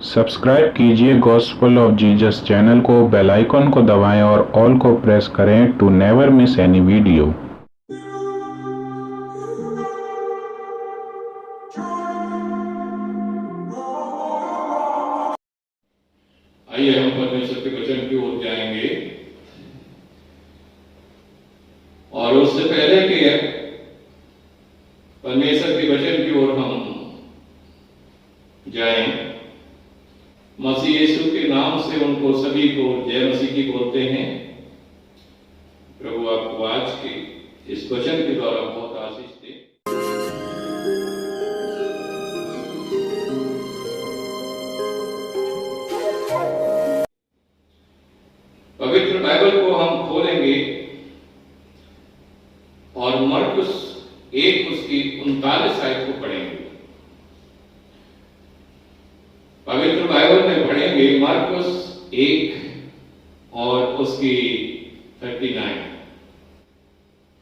Subscribe कीजिए gospel of Jesus channel को, bell icon को दबाएं और ऑल को प्रेस करें to never miss any video. आइए हम परमेश्वर के वचन की ओर जाएंगे, और उससे पहले कि परमेश्वर के वचन की ओर हम जाएं, मसीह यीशु के नाम से उनको सभी को जय मसीह की बोलते हैं। प्रभु आपको आज के इस वचन के द्वारा बहुत आशीष दे। पवित्र बाइबल को हम खोलेंगे और मरकुस 1 उसकी 39 आयत को पढ़ेंगे। पवित्र बाइबल में पढ़ेंगे मरकुस 1 और उसकी 39,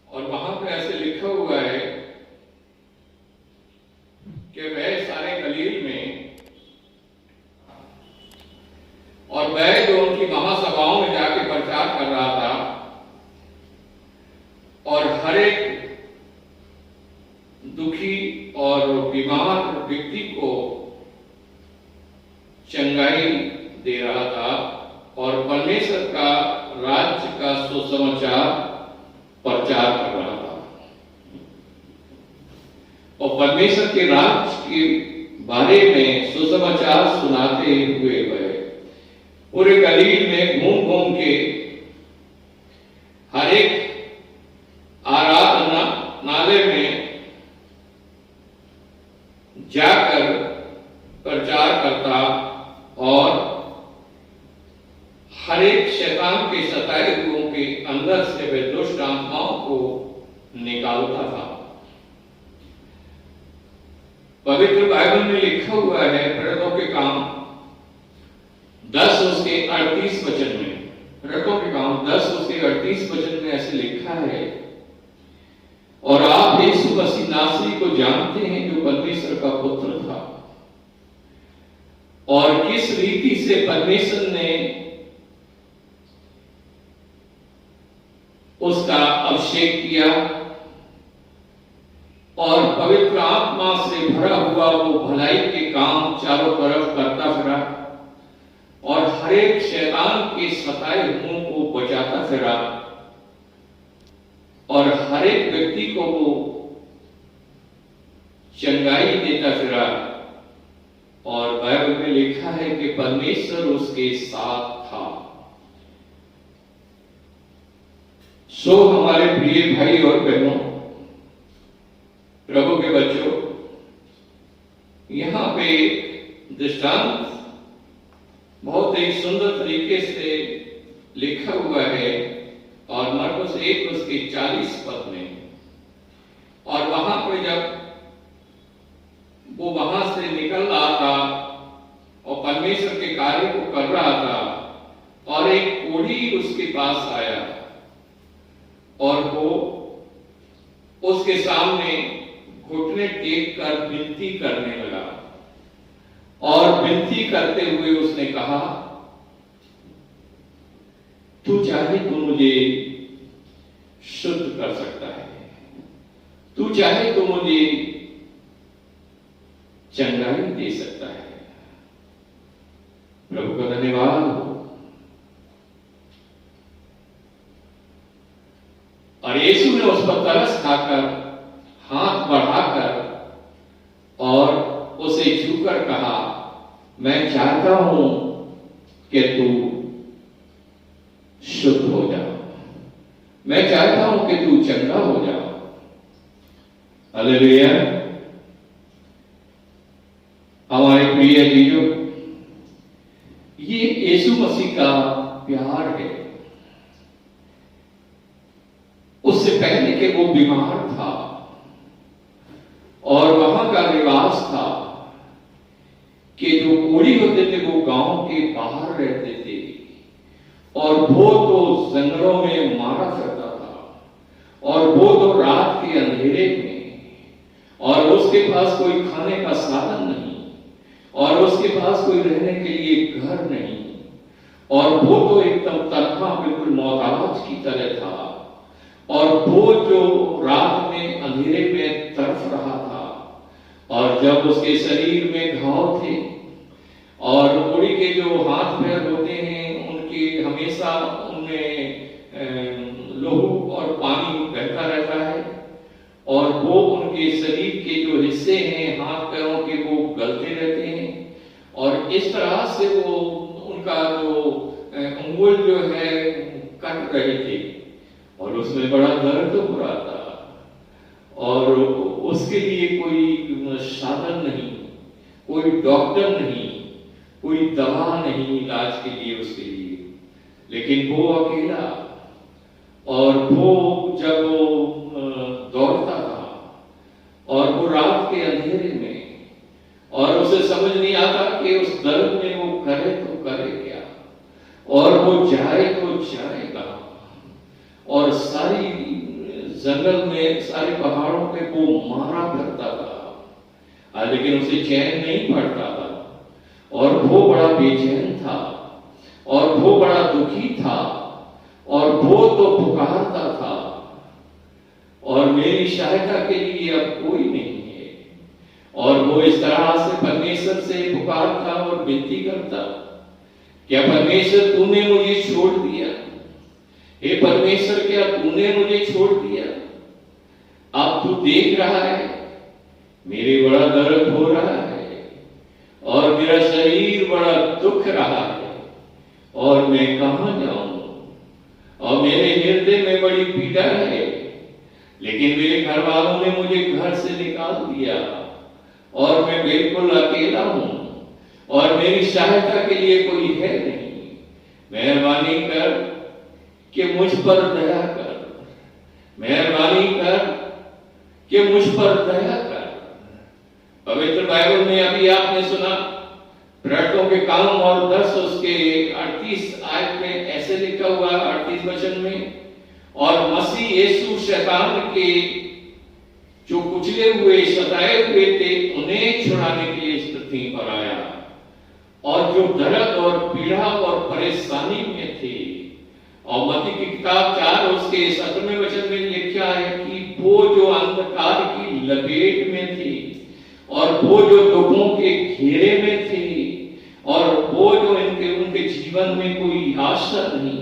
और वहां पर ऐसे लिखा हुआ है कि वह सारे गलील में और वह जो उनकी महासभाओं में जाके प्रचार कर रहा था और हर एक दुखी और बीमार व्यक्ति को चंगाई दे रहा था और परमेश्वर का राज्य का सुसमाचार प्रचार कर रहा था। और परमेश्वर के राज्य के बारे में सुसमाचार सुनाते हुए वह पूरे गलील में घूम घूम के हर एक आराधना नाले में जाकर प्रचार करता और हर एक शैतान के सताए हुओं के अंदर से वे दुष्ट आत्माओं को निकालता था। पवित्र बाइबल में लिखा हुआ है प्रेरितों के काम 10 उसके 38 वचन में, प्रेरितों के काम 10 उसके 38 वचन में ऐसे लिखा है, और आप यीशु मसीह नासरी को जानते हैं जो परमेश्वर का पुत्र था और किस रीति से परमेश्वर ने उसका अभिषेक किया और पवित्र आत्मा से भरा हुआ वो भलाई के काम चारों तरफ करता फिरा और हर एक शैतान के सताए हुओं को बचाता फिरा और हर एक व्यक्ति को वो चंगाई देता फिरा। और बाइबल में लिखा है कि परमेश्वर उसके साथ था। सो हमारे प्रिय भाई और बहनों, प्रभु के बच्चों, यहां पे दृष्टांत बहुत एक सुंदर तरीके से लिखा हुआ है और मरकुस 1 उसके 40 पद में, और वहां पर जब वो वहां से निकल रहा था और परमेश्वर के कार्य को कर रहा था और एक कोढ़ी उसके पास आया और वो उसके सामने घुटने टेक कर विनती करने लगा और विनती करते हुए उसने कहा, तू चाहे तो मुझे शुद्ध कर सकता है, तू चाहे तो मुझे चंगाई दे सकता है। प्रभु का धन्यवाद हो। और यीशु ने उस पर तरस खाकर हाथ बढ़ाकर और उसे छूकर कहा, मैं चाहता हूं कि तू शुद्ध हो जा, मैं चाहता हूं कि तू चंगा हो जा। हालेलुया। हमारे प्रिय जीजो, ये यीशु मसीह का प्यार है। उससे पहले कि वो बीमार था और वहां का रिवाज था कि जो कोढ़ी होते थे वो गांव के बाहर रहते थे और वो तो जंगलों में मारा करता था और वो तो रात के अंधेरे में, और उसके पास कोई खाने का साधन नहीं, और उसके पास कोई रहने के लिए घर नहीं, और वो तो एकदम तनहा बिल्कुल मोहताज की तरह था, और वो जो रात में अंधेरे में तड़फ रहा था, और जब उसके शरीर में घाव थे और उड़ी के जो हाथ पैर होते हैं उनके हमेशा उनमें लहू और पानी बहता रहता है, और वो उनके शरीर के जो हिस्से हैं हाथ पैरों के वो गलते रहते हैं, और इस तरह से वो उनका जो अंगुल जो है कट रहे थे, और उसमें बड़ा दर्द हो रहा था, और उसके लिए कोई साधन नहीं, कोई डॉक्टर नहीं, कोई दवा नहीं इलाज के लिए उसके लिए, लेकिन वो अकेला, और वो जब वो दौड़ता था और वो रात के अंधेरे में, और उसे समझ नहीं आता कि उस दर्द में वो करे तो करे क्या, और वो जाए तो जाए कहां, और सारी जंगल में सारे पहाड़ों पे वो मारा करता था, लेकिन उसे चैन नहीं पड़ता था, और वो बड़ा बेचैन था, और वो बड़ा दुखी था, और वो तो पुकारता था, और मेरी सहायता के लिए अब कोई नहीं है, और वो इस तरह से परमेश्वर से पुकारता और विनती करता, क्या परमेश्वर तूने मुझे छोड़ दिया? हे परमेश्वर क्या तूने मुझे छोड़ दिया? अब तू देख रहा है मेरे बड़ा दर्द हो रहा है, और मेरा शरीर बड़ा दुख रहा है, और मैं कहां जाऊं, और मेरे हृदय में बड़ी पीड़ा है, लेकिन मेरे घर वालों ने मुझे घर से निकाल दिया, और मैं बिल्कुल अकेला हूं, और मेरी सहायता के लिए कोई है नहीं। मेहरबानी कर कि मुझ पर दया कर, मेहरबानी कर कि मुझ पर दया कर। पवित्र बाइबल में अभी आपने सुना प्रेरितों के काम और 10 उसके 38 आयत में ऐसे लिखा हुआ 38 वचन में, और मसीह यीशु शैतान के जो कुचले हुए सताए हुए थे उन्हें छुड़ाने के लिए इस पृथ्वी पर आया, और जो दर्द और पीड़ा और परेशानी में थे। और मत्ती की किताब 4 उसके 17वें वचन में लिखा है कि वो जो अंधकार की लपेट में थे, और वो जो दुखों के घेरे में थे, और वो जो उनके जीवन में कोई आशा नहीं,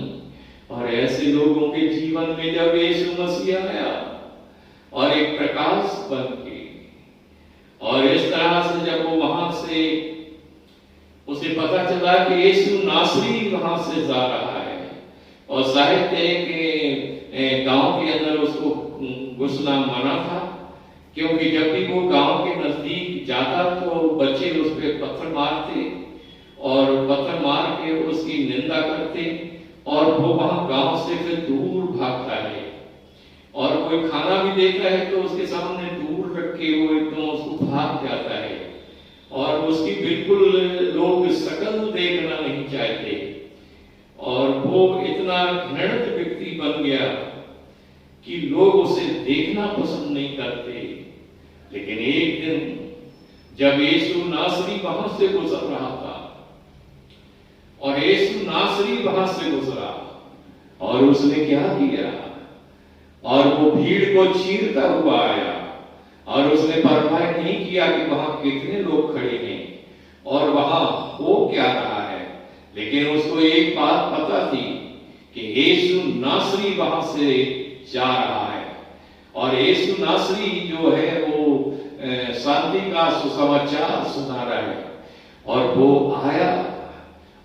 और ऐसे लोगों के जीवन में जब यीशु मसीह आया और एक प्रकाश बन के, और इस तरह से जब वो वहां से उसे पता चला कि यीशु नासरी वहां से जा रहा है, और साहित्य है कि गांव के अंदर उसको घुसना मना था, क्योंकि जब भी वो गांव के नजदीक जाता तो बच्चे उस पर पत्थर मारते, और पत्थर मार के उसकी निंदा करते, और वो वहां गांव से फिर दूर भागता है, और कोई खाना भी देता है तो उसके सामने दूर रख के वो एकदम उसको भाग जाता है, और उसकी बिल्कुल लोग शकल देखना नहीं चाहते, और वो इतना घृणित व्यक्ति बन गया कि लोग उसे देखना पसंद नहीं करते। लेकिन एक दिन जब यीशु नासरी वहां से गुजर रहा था, और यीशु नासरी वहां से गुजरा, और उसने क्या किया, और वो भीड़ को चीरता हुआ आया, और उसने परवाह नहीं किया कि वहां कितने लोग खड़े हैं और वहां हो क्या रहा है, लेकिन उसको एक बात पता थी कि यीशु नासरी वहां से जा रहा है, और यीशु नासरी जो है वो शांति का सुसमाचार सुना रहा है। और वो आया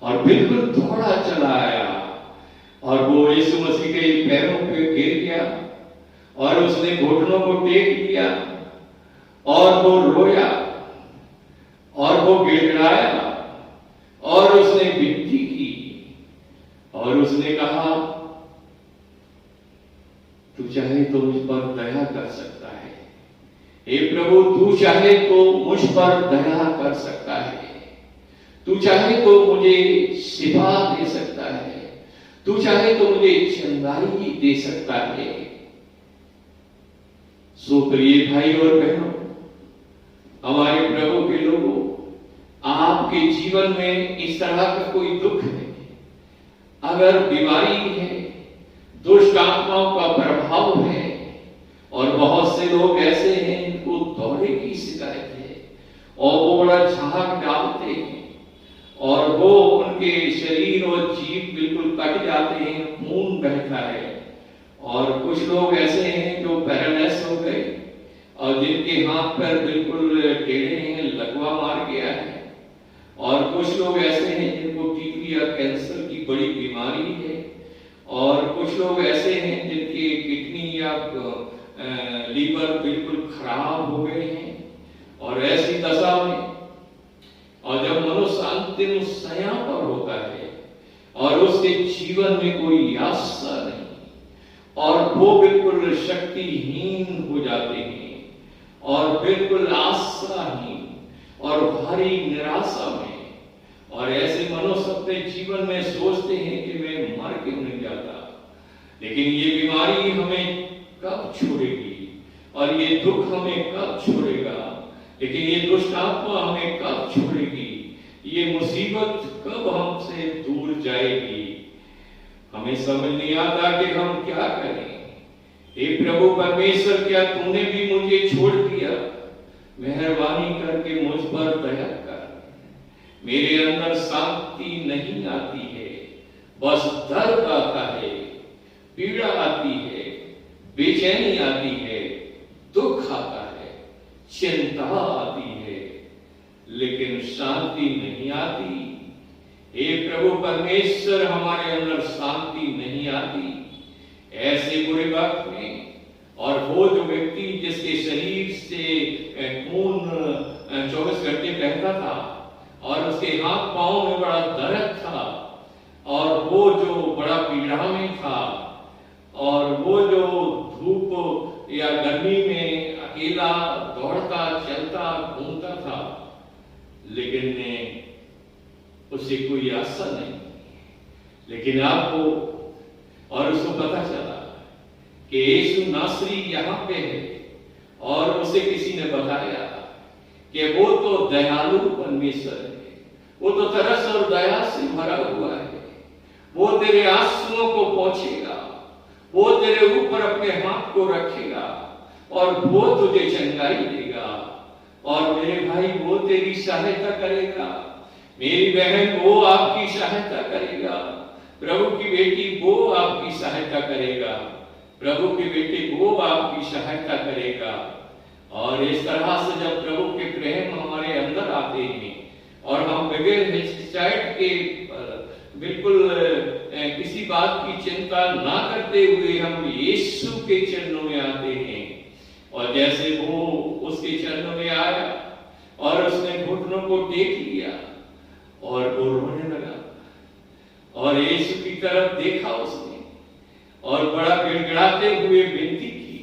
और बिल्कुल थोड़ा चला आया, और वो यीशु मसीह के पैरों पे गिर गया, और उसने घुटनों को टेक लिया, और वो रोया, और वो गिड़गिड़ाया, और उसने विनती की, और उसने कहा तू चाहे तो मुझ पर दया कर सकता है, हे प्रभु तू चाहे तो मुझ पर दया कर सकता है, तू चाहे तो मुझे शिफा दे सकता है, तू चाहे तो मुझे चंगाई दे सकता है। सो प्रिय भाई और बहनों, हमारे प्रभु के लोगों, आपके जीवन में इस तरह का कोई दुख है, अगर बीमारी है, दुष्ट आत्माओं का प्रभाव है, और बहुत से लोग ऐसे हैं इनको दौरे की शिकायत है और वो बड़ा झाग डालते हैं और वो उनके शरीर और जीभ बिल्कुल कट जाते हैं, खून बहता है। और कुछ लोग ऐसे हैं जो पैरालाइज हो गए और जिनके हाथ पैर बिल्कुल टेढ़े हैं, लकवा मार गया है। और कुछ लोग ऐसे हैं जिनको टीबी या कैंसर की बड़ी बीमारी है। और कुछ लोग ऐसे हैं जिनकी किडनी या लीवर बिल्कुल खराब हो गए हैं। और ऐसी दशा में और जब मनुष्य अंतिम सया पर होता है और उसके जीवन में कोई आशा नहीं और वो बिल्कुल शक्तिहीन हो जाते हैं और बिल्कुल आशाहीन और भारी निराशा में, और ऐसे मनुष्य अपने जीवन में सोचते हैं कि मैं मर क्यों नहीं जाता, लेकिन ये बीमारी हमें कब छोड़ेगी और ये दुख हमें कब छोड़ेगा, लेकिन ये दुष्ट आत्मा हमें कब छोड़ेगी, ये मुसीबत कब हमसे दूर जाएगी। हमें समझ नहीं आता कि हम क्या करें। हे प्रभु परमेश्वर, क्या तूने भी मुझे छोड़ दिया? मेहरबानी करके मुझ पर दया कर। मेरे अंदर शांति नहीं आती है, बस दर्द आता है, पीड़ा आती है, बेचैनी आती है, दुख आता है, चिंता आती है, लेकिन शांति नहीं आती। हे प्रभु परमेश्वर, हमारे अंदर शांति नहीं आती। ऐसे बुरे वक्त में और वो जो व्यक्ति जिसके शरीर से खून 24 घंटे बहता था और उसके हाथ पांव में बड़ा दर्द था और वो जो बड़ा पीड़ा में था और वो जो धूप या गर्मी में अकेला दौड़ता चलता घूमता था, लेकिन उसे कोई आशा नहीं। लेकिन आपको और उसको पता चला कि यीशु नासरी यहाँ पे है और उसे किसी ने बताया कि वो तो दयालु परमेश्वर है, वो तो तरस और दया से भरा हुआ है, वो तेरे आंसुओं को पोंछेगा, वो तेरे ऊपर अपने हाथ को रखेगा और वो तुझे चंगाई देगा। और मेरे भाई, वो तेरी सहायता करेगा, मेरी बहन वो आपकी सहायता करेगा, प्रभु की बेटी वो आपकी सहायता करेगा, प्रभु के बेटे वो आपकी सहायता करेगा। और इस तरह से जब प्रभु के प्रेम हमारे अंदर आते हैं और हम बगैर हिचकिचाहट के बिल्कुल किसी बात की चिंता ना करते हुए हम यीशु के चरणों में आते हैं, और जैसे वो उसके चरणों में आया और उसने घुटनों को टेक लिया और वो रोने लगा और यीशु की तरफ देखा उसने और बड़ा गिड़गिड़ाते हुए विनती की,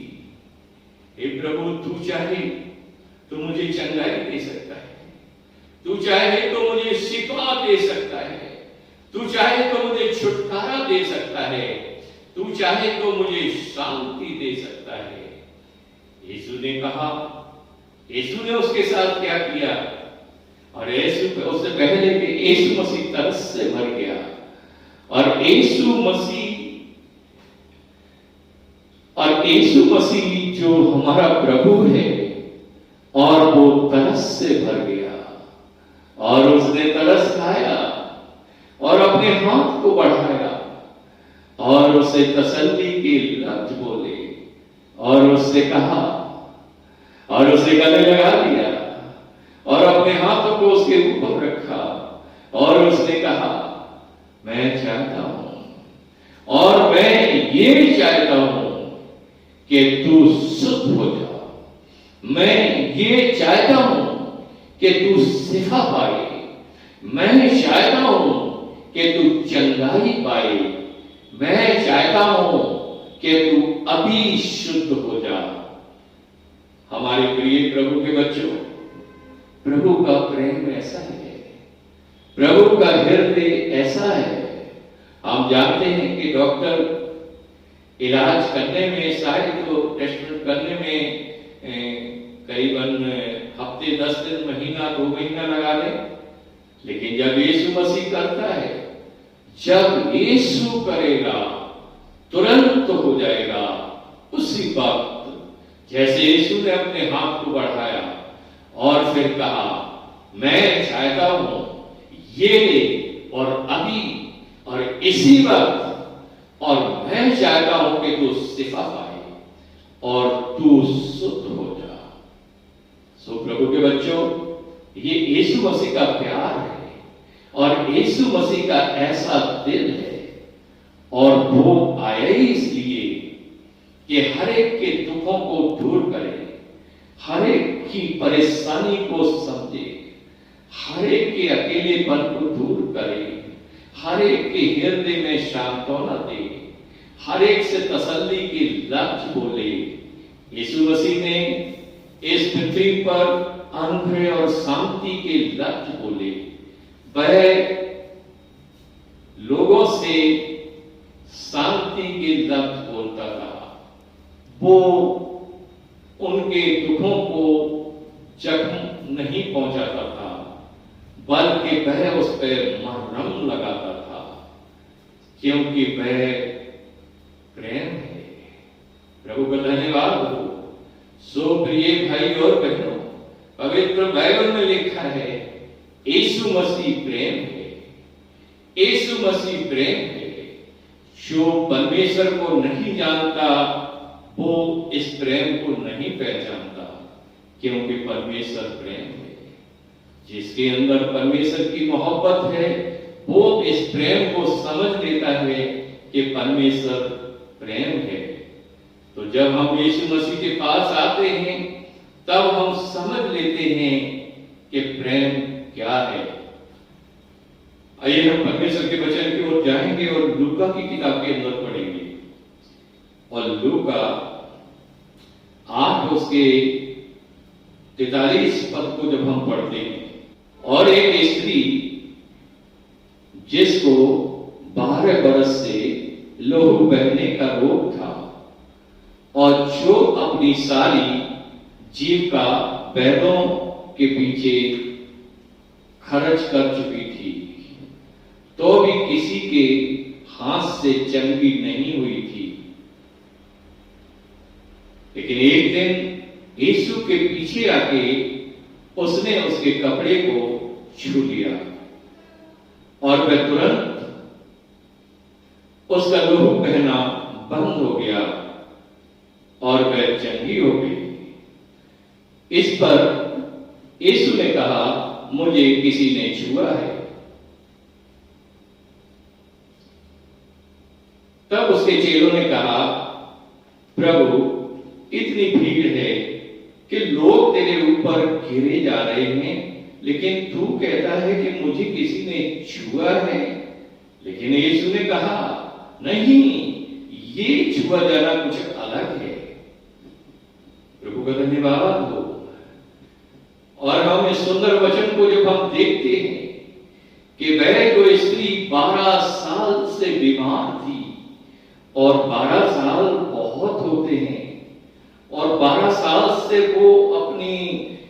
हे प्रभु, तू चाहे तो मुझे चंगाई दे सकता है, तू चाहे तो मुझे शिफा दे सकता है, तू चाहे तो मुझे छुटकारा दे सकता है, तू चाहे तो मुझे शांति दे सकता है। यीशु ने कहा, यीशु ने उसके साथ क्या किया? और यीशु उससे पहले कि यीशु मसीह तरस से भर गया और यीशु मसीह जो हमारा प्रभु है और वो तरस से भर गया और उसने तरस खाया और अपने हाथ को बढ़ाया और उसे तसल्ली के लफ्ज बोले और उससे कहा और उसे गले लगा दिया और अपने हाथों को उसके ऊपर रखा और उसने कहा, मैं चाहता हूं और मैं ये चाहता हूं कि तू शुद्ध हो जा, मैं ये चाहता हूं कि तू शिफा पाए, मैं चाहता हूं कि तू चंगाई पाए, मैं चाहता हूं कि तू अभी शुद्ध हो जा। हमारे प्रिय प्रभु के बच्चों, प्रभु का प्रेम ऐसा है, प्रभु का हृदय ऐसा है। हम जानते हैं कि डॉक्टर इलाज करने में, शायद तो टेस्ट करने में करीबन हफ्ते 10 दिन, महीना 2 महीना लगा ले, लेकिन जब यीशु मसीह करता है, जब यीशु करेगा तुरंत हो जाएगा। उसी वक्त जैसे यीशु ने अपने हाथ को बढ़ाया और फिर कहा, मैं चाहता हूं ये ले और अभी और इसी वक्त, और मैं चाहता हूं कि तू शिफा पाए और तू शुद्ध हो जा। सो प्रभु के बच्चों, ये यीशु मसीह का प्यार है और यीशु मसीह का ऐसा दिल है, और वो आया ही इसलिए कि हर एक के दुखों को दूर करे, हर एक की परेशानी को समझे, हर एक के अकेलेपन को दूर करे, हर एक के हृदय में सांत्वना दे, हर एक से तसल्ली की लफ्ज बोले। यीशु मसीह ने इस पृथ्वी पर अनुभव और शांति के लफ्ज बोले। वह लोगों से शांति के लफ्ज बोलता था। वो उनके दुखों को जख्म नहीं पहुंचाता था, बल्कि वह उस पर मरहम लगाता था, क्योंकि वह प्रेम है। प्रभु का धन्यवाद हो। सो प्रिय भाई और बहनों, पवित्र बाइबल में लिखा है, यीशु मसीह प्रेम है। यीशु मसीह प्रेम है। जो परमेश्वर को नहीं जानता वो इस प्रेम को नहीं पहचानता, क्योंकि परमेश्वर प्रेम है। जिसके अंदर परमेश्वर की मोहब्बत है, वो इस प्रेम को समझ लेता है कि परमेश्वर प्रेम है। तो जब हम यीशु मसीह के पास आते हैं, तब हम समझ लेते हैं कि प्रेम क्या है। आइए हम परमेश्वर के वचन की ओर जाएंगे और लूका की किताब के अंदर पढ़ेंगे। और लूका 8 उसके 43 पद को जब हम पढ़ते हैं, और एक स्त्री जिसको 12 बरस से लहू बहने का रोग था, और जो अपनी सारी जीविका वैद्यों के पीछे खर्च कर चुकी थी, तो भी किसी के हाथ से चंगी नहीं हुई थी। लेकिन एक दिन यीशु के पीछे आके उसने उसके कपड़े को छू लिया, और वह तुरंत उसका लहू बहना बंद हो गया और वह चंगी हो गई। इस पर यीशु ने कहा, मुझे किसी ने छुआ है। तब उसके चेलों ने कहा, प्रभु, इतनी भीड़ है कि लोग तेरे ऊपर घिरे जा रहे हैं, लेकिन तू कहता है कि मुझे किसी ने छुआ है। लेकिन यीशु ने कहा, नहीं, ये छुआ जाना कुछ अलग है। प्रभु का धन्यवाद हो। और हम इस सुंदर वचन को जब हम देखते हैं कि वह जो स्त्री 12 साल से बीमार थी, और 12 साल बहुत होते हैं, और 12 साल से वो अपनी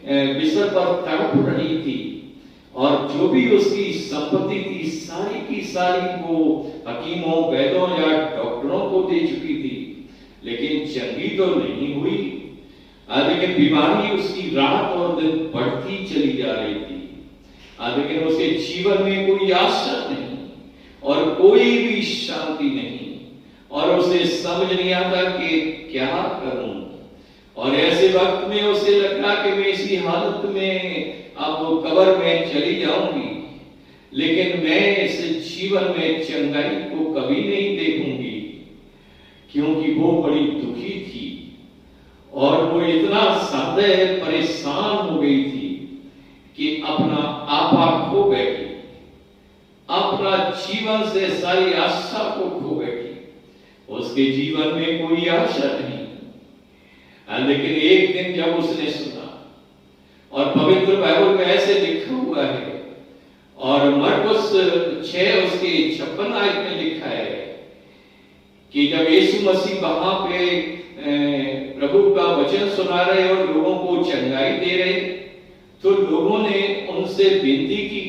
बिस्तर पर तड़प रही थी, और जो भी उसकी संपत्ति थी सारी की सारी वो हकीमों, वैद्यों या डॉक्टरों को दे चुकी थी, लेकिन चंगी तो नहीं हुई। लेकिन बीमारी उसकी रात और दिन बढ़ती चली जा रही थी। लेकिन उसके जीवन में कोई आशा नहीं और कोई भी शांति नहीं, और उसे समझ नहीं आता कि क्या करूं। और ऐसे वक्त में उसे लगा कि मैं इसी हालत में अब कब्र में चली जाऊंगी, लेकिन मैं इस जीवन में चंगाई को कभी नहीं देखूंगी, क्योंकि वो बड़ी दुखी थी और वो इतना सदैव परेशान हो गई थी कि अपना आपा खो बैठी, अपना जीवन से सारी आशा को खो बैठी। उसके जीवन में कोई आशा नहीं। लेकिन एक दिन जब उसने सुना, और पवित्र बाइबल में ऐसे लिखा हुआ है, और मरकुस 6 उसके 56 आयत में लिखा है कि जब यीशु मसीह वहां पे प्रभु का वचन सुना रहे और लोगों को चंगाई दे रहे, तो लोगों ने उनसे विनती की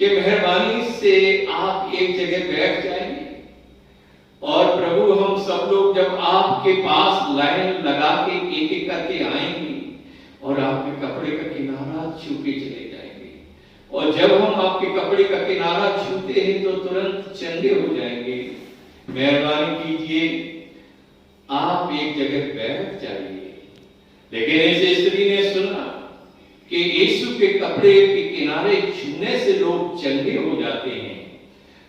कि मेहरबानी से आप एक जगह बैठ जाएंगे और प्रभु हम सब लोग जब आपके पास लाइन लगा के एक एक करके आएंगे और आपके कपड़े का किनारा छू के चले जाएंगे, और जब हम आपके कपड़े का किनारा छूते हैं तो तुरंत चंगे हो जाएंगे। मेहरबानी कीजिए, आप एक जगह बैठ जाइए। लेकिन इस स्त्री ने सुना कि यीशु के कपड़े के किनारे छूने से लोग चंगे हो जाते हैं,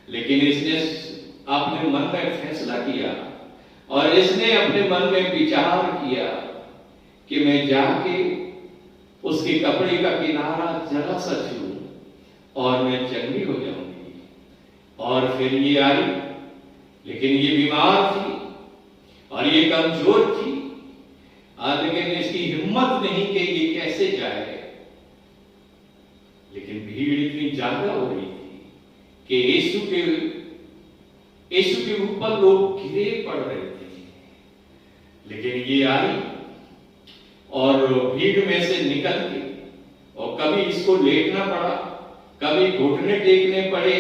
लेकिन इसने अपने मन में फैसला किया और इसने अपने मन में विचार किया कि मैं जाके उसके कपड़े का किनारा जरा सा छूऊं और मैं चंगी हो जाऊंगी। और फिर ये आई, लेकिन ये बीमार थी और ये कमजोर थी, लेकिन इसकी हिम्मत नहीं कि ये कैसे जाए। लेकिन भीड़ इतनी ज्यादा हो रही थी कि यीशु के ऊपर लोग घिरे पड़ रहे थे। लेकिन ये आई और भीड़ में से निकल के, और कभी इसको लेटना पड़ा, कभी घुटने टेकने पड़े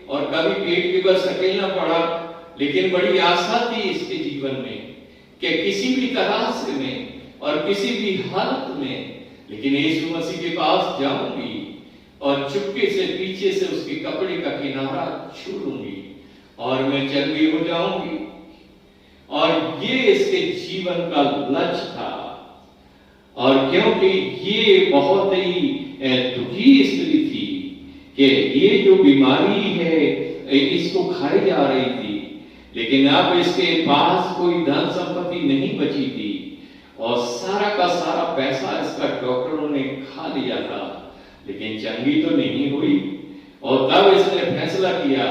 और कभी पेट के बल सकेलना पड़ा, लेकिन बड़ी आशा थी इसके जीवन में कि किसी भी तरह से में और किसी भी हालत में, लेकिन यीशु मसीह के पास जाऊंगी और चुपके से पीछे से उसके कपड़े का किनारा छू लूंगी और मैं चंगी हो जाऊंगी। और ये इसके जीवन का लक्ष्य था। और क्योंकि ये बहुत ही दुखी स्त्री थी कि ये जो बीमारी है इसको खाई जा रही थी, लेकिन अब इसके पास कोई धन संपत्ति नहीं बची थी और सारा का सारा पैसा इसका डॉक्टरों ने खा लिया था, लेकिन चंगी तो नहीं हुई। और तब इसने फैसला किया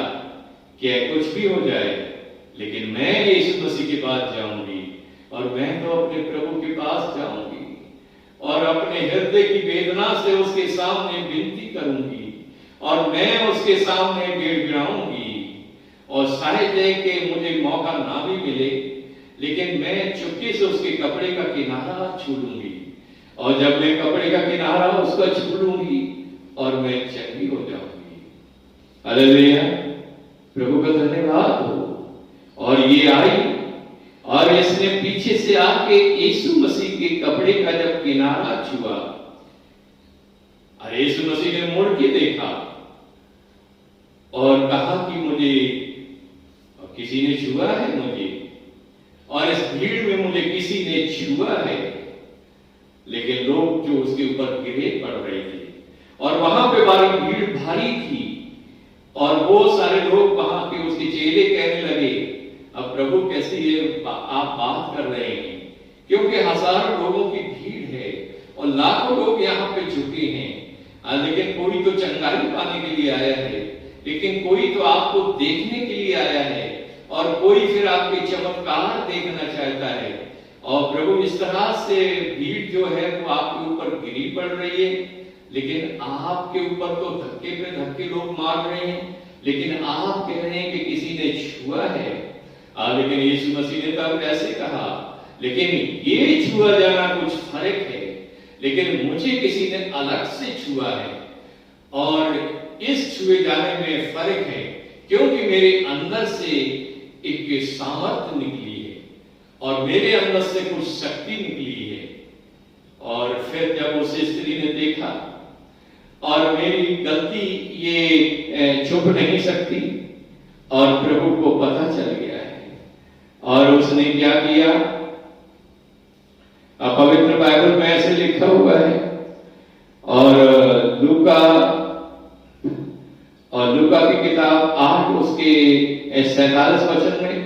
कि कुछ भी हो जाए, लेकिन मैं यीशु मसीह के पास जाऊंगी और मैं तो अपने प्रभु के पास जाऊंगी और अपने हृदय की वेदना से उसके सामने विनती करूंगी और मैं उसके सामने गिड़गिड़ाऊंगी। और शायद है कि मुझे मौका ना भी मिले, लेकिन मैं चुपके से उसके कपड़े का किनारा छू लूंगी, और जब मैं कपड़े का किनारा उसका छू लूंगी और मैं चंगी हो जाऊंगी। हालेलुया, प्रभु का धन्यवाद हो। और ये आई और इसने पीछे से आके यीशु मसीह के कपड़े का जब किनारा छुआ, और यीशु मसीह ने मुड़ के देखा और कहा कि मुझे किसी ने छुआ है मुझे, और इस भीड़ में मुझे किसी ने छुआ है। लेकिन लोग जो उसके ऊपर गिरे पड़ रहे थे और वहां पे बड़ी भीड़ भारी थी, और वो सारे लोग वहां के उसके चेले कहने लगे, अब प्रभु कैसे ये आप बात कर रहे हैं, क्योंकि हजारों लोगों की भीड़ है और लाखों लोग यहाँ पे झुके हैं, लेकिन कोई तो चंगाई पाने के लिए आया है, लेकिन कोई तो आपको देखने के लिए आया है, और कोई फिर आपके चमत्कार देखना चाहता है। और प्रभु इस तरह से भीड़ जो है वो आपके ऊपर गिरी पड़ रही है, लेकिन आपके ऊपर तो धक्के पे धक्के लोग मार रहे हैं, लेकिन आप कह रहे हैं कि किसी ने छुआ है। लेकिन यीशु मसीह ने तब ऐसे कहा, लेकिन ये छुआ जाना कुछ फर्क है, लेकिन मुझे किसी ने अलग से छुआ है, और इस छुए जाने में फर्क है, क्योंकि मेरे अंदर से एक सामर्थ्य निकली है और मेरे अंदर से कुछ शक्ति निकली है। और फिर जब उस स्त्री ने देखा, और मेरी गलती ये छुप नहीं सकती, और प्रभु को पता चल गया है, और उसने क्या किया, पवित्र बाइबल में ऐसे लिखा हुआ है, और लूका की किताब 8 उसके 47 वचन में,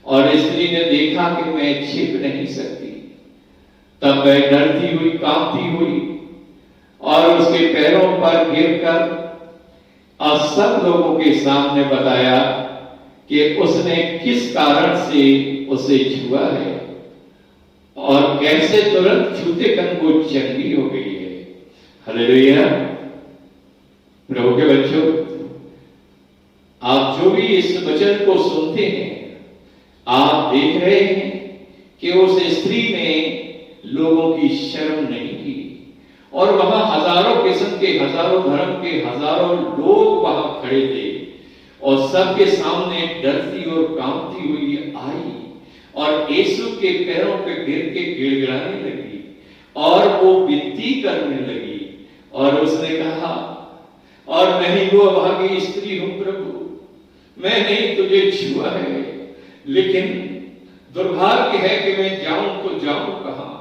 और स्त्री ने देखा कि मैं छिप नहीं सकती, तब वह डरती हुई कांपती हुई और उसके पैरों पर गिरकर और सब लोगों के सामने बताया कि उसने किस कारण से उसे छुआ है और कैसे तुरंत छूते कन वो चंगी हो गई है। हालेलुया, प्रभु के बच्चों, आप जो भी इस वचन को सुनते हैं, आप देख रहे हैं कि उस स्त्री ने लोगों की शर्म नहीं की, और वहां हजारों किस्म के, हजारों धर्म के, हजारों लोग वहां खड़े थे और सबके सामने डरती और कांपती हुई आई और यीशु के पैरों पे गिर के गिड़गिड़ाने लगी और वो विनती करने लगी और उसने कहा, और मैं ही वो अभागी स्त्री हूं प्रभु, मैंने तुझे छुआ है, लेकिन दुर्भाग्य है कि मैं जाऊं तो जाऊं कहां,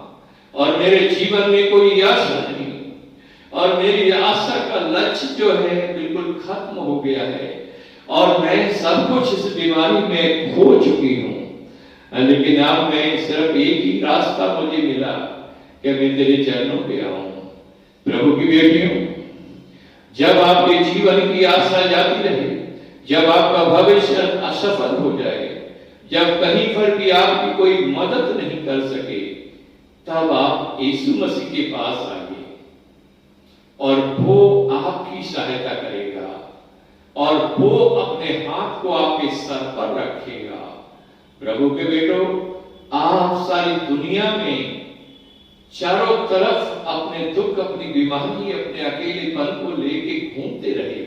और मेरे जीवन में कोई आशा नहीं, और मेरी आशा का लक्ष्य जो है बिल्कुल खत्म हो गया है और मैं सब कुछ इस बीमारी में खो चुकी हूं। लेकिन अब मैं सिर्फ एक ही रास्ता मुझे मिला कि मैं तेरे चरणों पे आऊं। प्रभु की बेटी हूं, जब आपके जीवन की आशा जाती रहे, जब आपका भविष्य असफल हो जाए, जब कहीं पर भी आपकी कोई मदद नहीं कर सके, तब आप यीशु मसीह के पास आइए और वो आपकी सहायता करेगा और वो अपने हाथ को आपके सर पर रखेगा। प्रभु के बेटो, आप सारी दुनिया में चारों तरफ अपने दुख, अपनी बीमारी, अपने अकेलेपन को लेके घूमते रहे,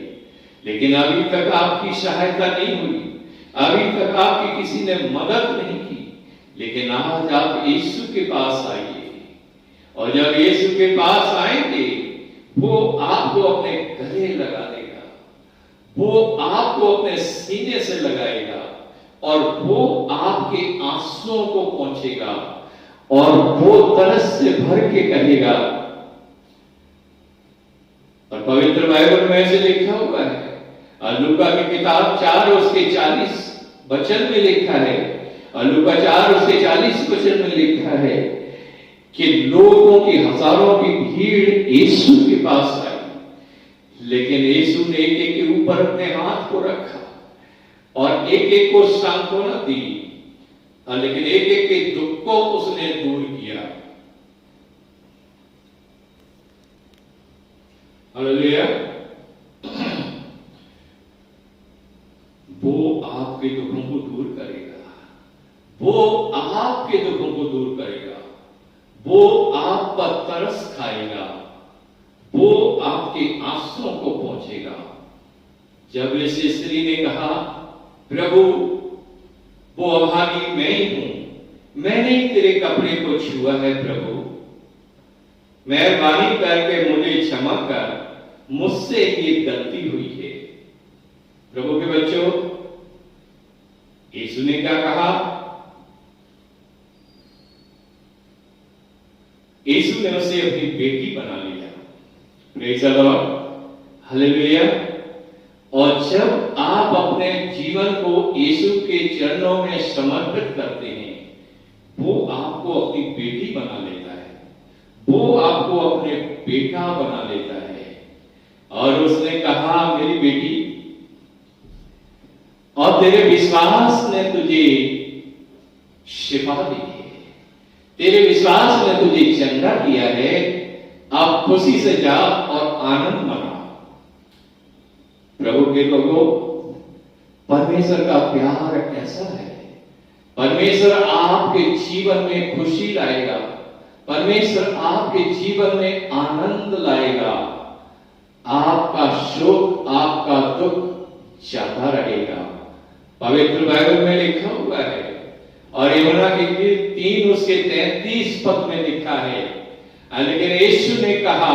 लेकिन अभी तक आपकी सहायता नहीं हुई, अभी तक आपकी किसी ने मदद नहीं की। लेकिन आज आप यीशु के पास आइए और जब यीशु के पास आएंगे, वो आपको अपने गले लगा देगा, वो आपको अपने सीने से लगाएगा और वो आपके आंसुओं को पहुंचेगा और वो तरस से भर के कहेगा। और पवित्र बाइबल में ऐसे लिखा हुआ है, लूका की किताब 4 उसके 40 वचन में लिखा है, और लूका 4 उसके 40 वचन में लिखा है कि लोगों की, हजारों की भीड़ यीशु के पास आई, लेकिन यीशु ने एक एक के ऊपर अपने हाथ को रखा और एक एक को सांत्वना दी, लेकिन एक एक के दुख को उसने दूर किया। हालेलुया। वो आपके दुखों को दूर करेगा, वो आपके दुखों को दूर करेगा, वो आप पर तरस खाएगा, वो आपके आंसुओं को पहुंचेगा। जब इस स्त्री ने कहा, प्रभु वो अभागी मैं ही हूं, मैंने ही तेरे कपड़े को छुआ है, प्रभु मेहरबानी करके मुझे क्षमा कर, मुझसे ये गलती हुई है। प्रभु के बच्चों, यीशु ने क्या कहा? यीशु ने उसे अपनी बेटी बना लिया। Praise the Lord, hallelujah. और जब आप अपने जीवन को यीशु के चरणों में समर्पित करते हैं, वो आपको अपनी बेटी बना लेता है, वो आपको अपने बेटा बना लेता है। और उसने कहा, मेरी बेटी, और तेरे विश्वास ने तुझे शिफा दी है, तेरे विश्वास ने तुझे चंगा किया है, अब खुशी से जा और आनंद मना। प्रभु के लोगों, परमेश्वर का प्यार ऐसा है, परमेश्वर आपके जीवन में खुशी लाएगा, परमेश्वर आपके जीवन में आनंद लाएगा, आपका शोक, आपका दुख जाता रहेगा। पवित्र बाइबल में लिखा हुआ है, और यूहन्ना की 3 उसके 33 पद में लिखा है, लेकिन यीशु ने कहा,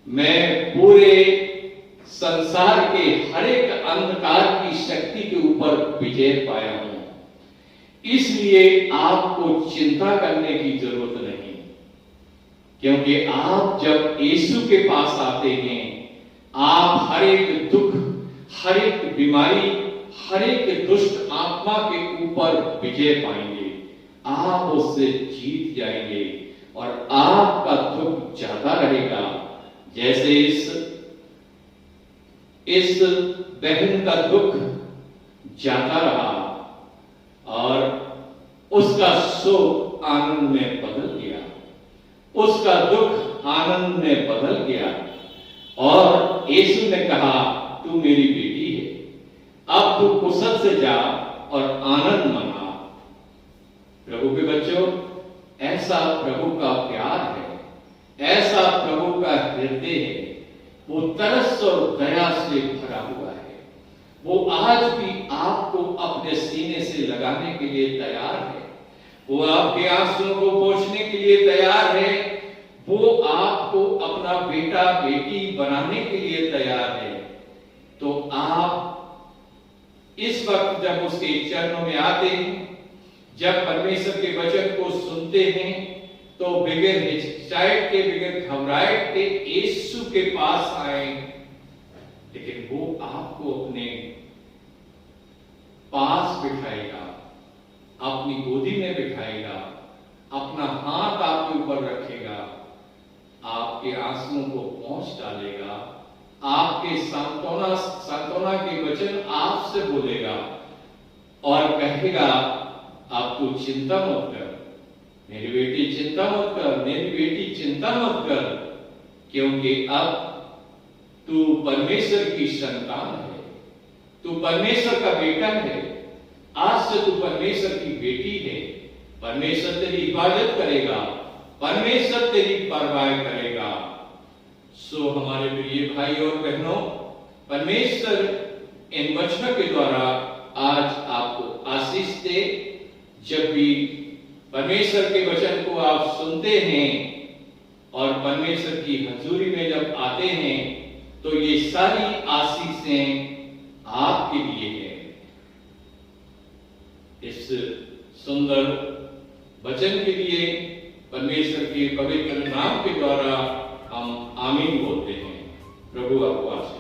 मैं पूरे संसार के हर एक अंधकार की शक्ति के ऊपर विजय पाया हूं, इसलिए आपको चिंता करने की जरूरत नहीं, क्योंकि आप जब यीशु के पास आते हैं, आप हर एक दुख, हर एक बीमारी, हर एक दुष्ट आत्मा के ऊपर विजय पाएंगे, आप उससे जीत जाएंगे और आपका दुख जाता रहेगा। जैसे इस बहन का दुख जाता रहा और उसका शोक आनंद में बदल गया, उसका दुख आनंद में बदल गया, और यीशु ने कहा, तू मेरी बेटी है, अब तू कुशल से जा और आनंद मना। प्रभु के बच्चों, ऐसा प्रभु का प्यार है, ऐसा हुआ है, वो आज भी आपको अपने सीने से लगाने के लिए तैयार है। वो आपके आंसुओं को पोंछने के लिए तैयार है। वो आपको अपना बेटा बेटी बनाने के लिए तैयार है। तो आप इस वक्त जब उसके चरणों में आते हैं, जब परमेश्वर के वचन को सुनते हैं, तो बगैर हिचकिचाहट के, बगैर घबराहट के यीशु के पास आए। लेकिन वो आपको अपने पास बिठाएगा, अपनी गोदी में बिठाएगा, अपना हाथ आपके ऊपर रखेगा, आपके आंसुओं को पोंछ डालेगा, आपके सांत्वना के वचन आपसे बोलेगा और कहेगा, आप तू चिंता मत कर, मेरी बेटी चिंता मत कर, मेरी बेटी चिंता मत कर, क्योंकि अब तू परमेश्वर की संतान है, तू परमेश्वर का बेटा है। आज से तू परमेश्वर की बेटी है। परमेश्वर तेरी इबादत करेगा, परमेश्वर तेरी परवाह करेगा। सो हमारे प्रिय भाई और बहनों, परमेश्वर इन वचनों के द्वारा आज आपको आशीष दे। जब भी परमेश्वर के वचन को आप सुनते हैं और परमेश्वर की हजूरी में जब आते हैं, तो ये सारी आशीषें आपके लिए है। इस सुंदर वचन के लिए परमेश्वर के पवित्र नाम के द्वारा हम आमीन बोलते हैं। प्रभु आपको आशीष